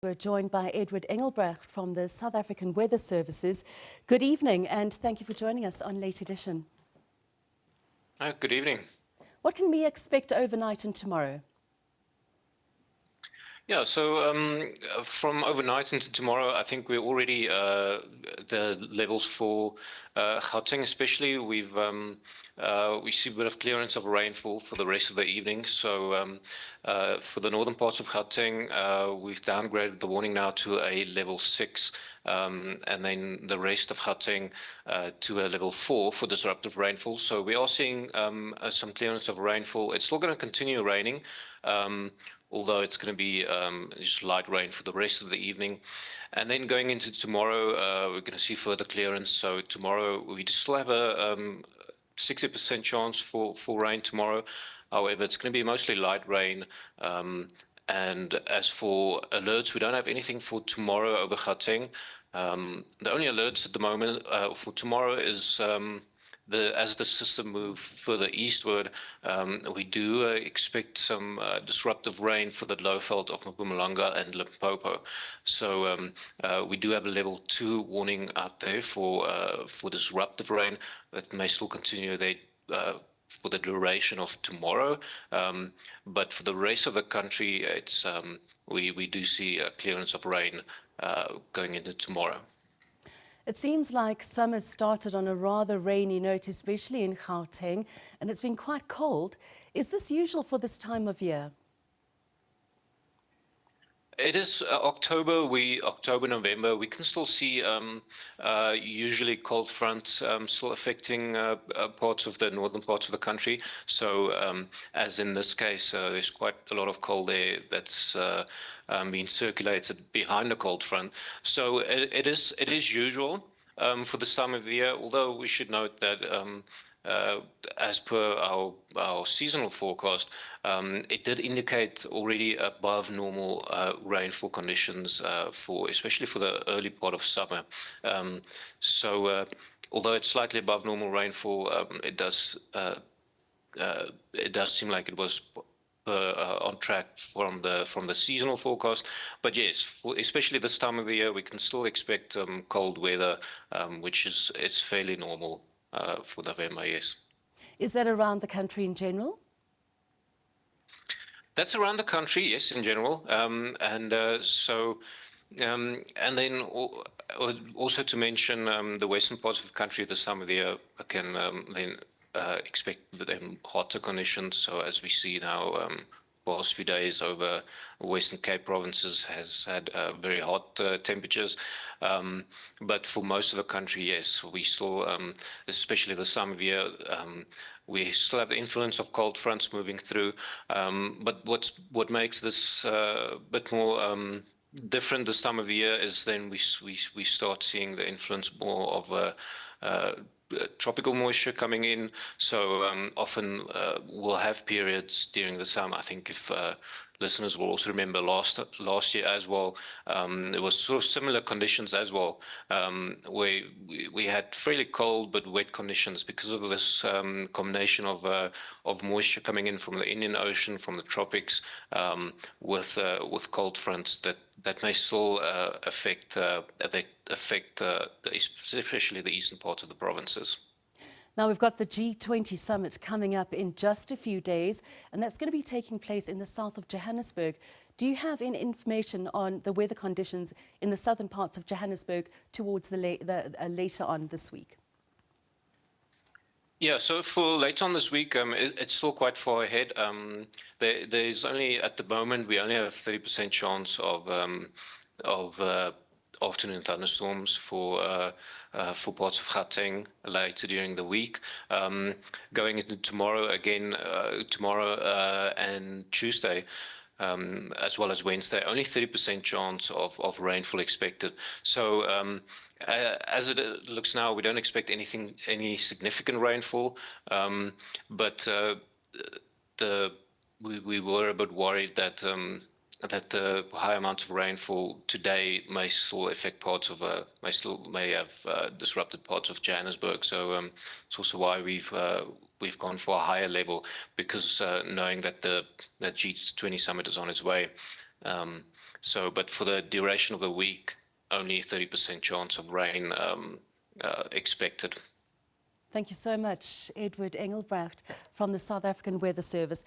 We're joined by Edward Engelbrecht from the South African Weather Services. Good evening and thank you for joining us on Late Edition. Good evening. What can we expect overnight and tomorrow? Yeah, so from overnight into tomorrow, I think we're already the levels for Gauteng especially. We see a bit of clearance of rainfall for the rest of the evening. So for the northern parts of Gauteng, we've downgraded the warning now to a level 6, and then the rest of Gauteng to a level 4 for disruptive rainfall. So we are seeing some clearance of rainfall. It's still going to continue raining. Although it's going to be just light rain for the rest of the evening. And then going into tomorrow, we're going to see further clearance. So tomorrow, we still have a 60% chance for rain tomorrow. However, it's going to be mostly light rain. And as for alerts, we don't have anything for tomorrow over Gauteng. The only alerts at the moment for tomorrow is as the system moves further eastward, we do expect some disruptive rain for the Lowveld of Mpumalanga and Limpopo. So we do have a level 2 warning out there for disruptive rain that may still continue there for the duration of tomorrow. But for the rest of the country, it's we do see a clearance of rain going into tomorrow. It seems like summer started on a rather rainy note, especially in Gauteng, and it's been quite cold. Is this usual for this time of year? It is October, November. We can still see usually cold fronts still affecting parts of the northern parts of the country. So as in this case, there's quite a lot of cold air that's being circulated behind the cold front. So it is usual for this time of the year, although we should note that as per our seasonal forecast, it did indicate already above normal rainfall conditions especially for the early part of summer. So although it's slightly above normal rainfall, it does seem like it was on track from the seasonal forecast. But yes, especially this time of the year, we can still expect cold weather, which is fairly normal for November, yes. Is that around the country in general? That's around the country, yes, in general. And then also to mention the western parts of the country this time of the year can then expect them hotter conditions. So as we see now, past few days over Western Cape provinces has had very hot temperatures. But for most of the country, yes, we still, especially this time of year, we still have the influence of cold fronts moving through. But what makes this a bit more different this time of the year is then we start seeing the influence more of tropical moisture coming in. So often we'll have periods during the summer. I think if listeners will also remember last year as well, there was sort of similar conditions as well, where we had fairly cold but wet conditions because of this combination of moisture coming in from the Indian Ocean, from the tropics, with cold fronts that may still affect especially the eastern parts of the provinces. Now, we've got the G20 summit coming up in just a few days, and that's going to be taking place in the south of Johannesburg. Do you have any information on the weather conditions in the southern parts of Johannesburg towards later on this week? Yeah, so for later on this week, it's still quite far ahead. There's only, at the moment, we only have a 30% chance of afternoon thunderstorms for parts of Gauteng later during the week. Going into tomorrow again, and Tuesday, as well as Wednesday, only 30% chance of rainfall expected. So as it looks now, we don't expect any significant rainfall, but we were a bit worried that the high amounts of rainfall today may still affect parts of may have disrupted parts of Johannesburg. So it's also why we've gone for a higher level, because knowing that the G20 summit is on its way. So, but for the duration of the week, only 30% chance of rain expected. Thank you so much, Edward Engelbrecht from the South African Weather Service.